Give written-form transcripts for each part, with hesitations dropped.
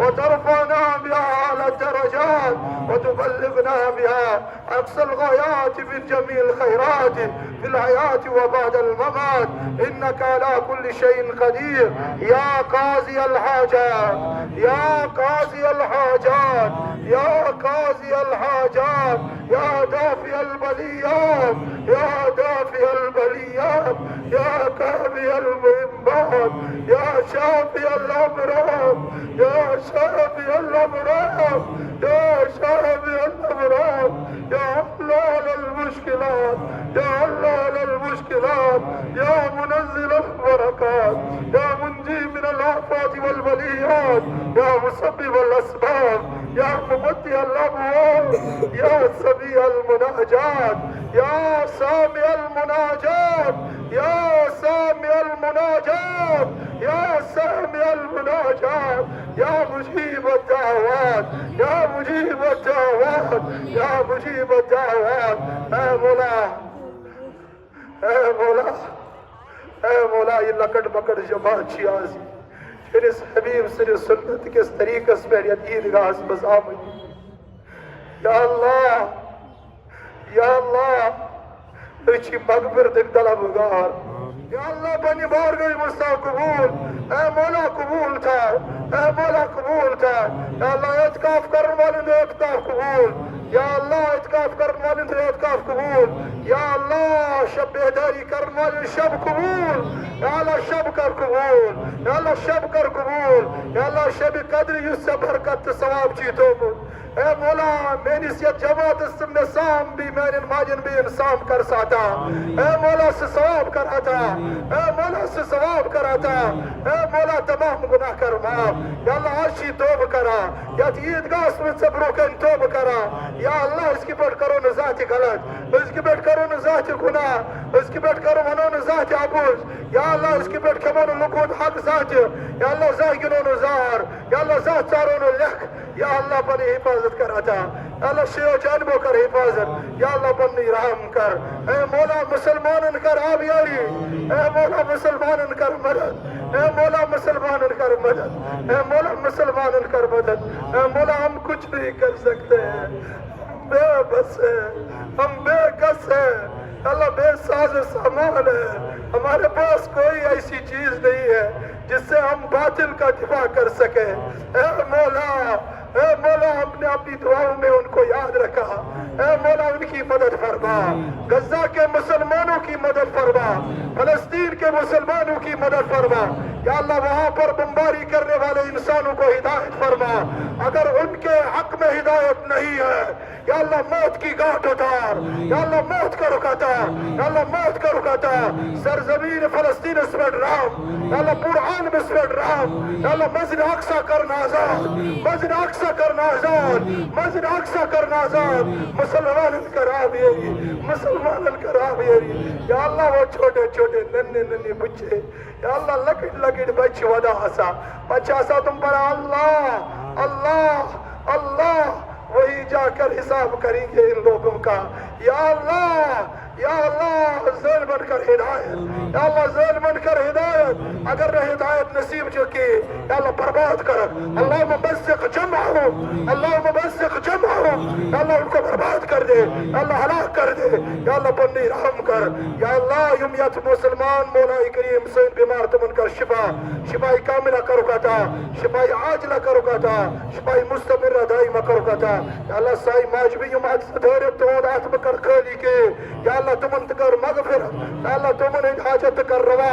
وترفعنا بها على الدرجات وتبلغنا بها أقصى الغايات في جميع الخيرات في الحياة وبعد الممات إنك على كل شيء قدير يا قاضي الحاجات يا قاضي الحاجات يا قاضي الحاجات يا دافع البليات يا دافع البليات يا كافي المهمات يا شافي الأمراض يا شافي الأمراض يا شافي الأمراض يا حلال المشكلات يا حلال المشكلات يا منزل البركات يا منجي من الآفات والبليات يا مسبب الأسباب يا مبدي الأبواب يا سميع المناجات يا سامع المناجات يا سامع المناجات يا سامع المناجات يا مجيب الدعوات يا مجيب الدعوات يا مجيب الدعوات اے مولا اے مولا اے مولا یہ لکڑ بکڑ جماعت شیازی شریس حبیب سر سنت کس طریقہ اس میں عیدگاہ بزامن یا اللہ اچھی مغفرت طلبگار یا اللہ بنی بارگاہ مستع قبول اے مولا قبول تھا اے مولا قبول تھا یا اللہ اعتکاف کرنے والے نے اعتکاف قبول یا اللہ اعتکاف کرنے والے نے اعتکاف قبول یا اللہ شب بیداری کرنے والے شب قبول یا اللہ شب کر قبول یا اللہ شب کر قبول یا اللہ شب قدر یس سے برکت ثواب چیتوں کو اے مولا میری سیت جماعت اسم نے سام بھی میں ماجن بھی انسام کر ساتا اے مولا سے ثواب کراتا اے مولا سے ثواب کراتا اے مولا تمام گناہ کر معاف یا اللہ عرشی توب کرا یا عیدگاہ میں سے بروکن توب کرا یا اللہ اس کی بیٹھ کرو نزاعت غلط اس کی بیٹھ کرو نزاعت گناہ اس کی بیٹھ کرو منو نزاعت عبوز یا اللہ اس کی بیٹھ کمانو لکود حق ذات یا اللہ زاہگنو نزار یا اللہ ذات چارونو لکھ یا اللہ بنی حفاظت کراتا یا اللہ شیع و جانبوں کر حفاظت یا اللہ بنی رحم کر اے مولا مسلمانن کر آبیاری اے مولا مسلمانن کر مدد اے مولا مسلمانن کر مدد اے مولا مسلمانن کر مدد اے مولا ہم کچھ نہیں کر سکتے ہیں بے بس ہے ہم بے کس ہے اللہ بے ساز و سامان ہے ہمارے پاس کوئی ایسی چیز نہیں ہے جس سے ہم باطل کا دفاع کر سکے اے مولا ہم نے اپنی دعاؤں میں ان کو یاد رکھا اے مولا ان کی مدد فرما غزہ کے مسلمانوں کی مدد فرما فلسطین کے مسلمانوں کی مدد فرما یا اللہ وہاں پر بمباری کرنے والے انسانوں کو ہدایت فرما اگر ان کے حق میں ہدایت نہیں ہے یا اللہ موت کی گاٹھ اتار یا اللہ موت کا رکاتا یا اللہ موت کا رکاتا سرزمین فلسطین اس میں ڈرام یا اللہ قرآن میں اس میں ڈرام یا اللہ مسجد اقصی کرنا آزاد مسجد اقصی کرنا آزاد مسجد اقصی کرنا آزاد مسلمان کرابیری مسلمان کرابیری یا اللہ وہ چھوٹے چھوٹے ننے ننے بچے یا اللہ لکٹ لکٹ بچے ودا آسا بچہ آسا تم پر اللہ اللہ اللہ وہی جا کر حساب کریں گے ان لوگوں کا یا اللہ ذیل بن کر ہدایت یا اللہ ذیل بن کر ہدایت اگر نہ ہدایت نصیب چکی یا اللہ برباد کر اللہم مبزق جمعہم اللہم مبزق جمعہم یا اللہ ان کو برباد کر دے یا اللہ ہلاک کر دے یا اللہ بنی رحم کر یا اللہ یمیت مسلمان مولا کریم سین بیمار تمن کر شفائی کاملہ کرو کتا شفائی عاجلہ کرو کتا شفائی مستمر دائمہ کرو کتا یا اللہ سائی ماجبی یمات دھورت تو آتم کر خالی کے یا اللہ تمن کر مغفر یا اللہ تمن حاجت کر روا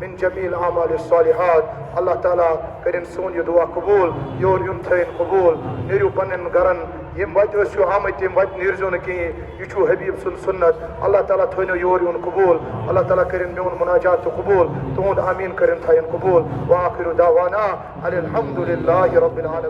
min jamil amal salihat Allah taala karin son yu dua qabul yor yum thain qabul niru panen garan yim wajhu su amat yim wajh nirzon ki yuchu habib sunnat Allah taala thoino yor yun qabul Allah taala karin meun munajat qabul tumud amin karin thain qabul wa akhiru dawana alhamdulillahi rabbil alamin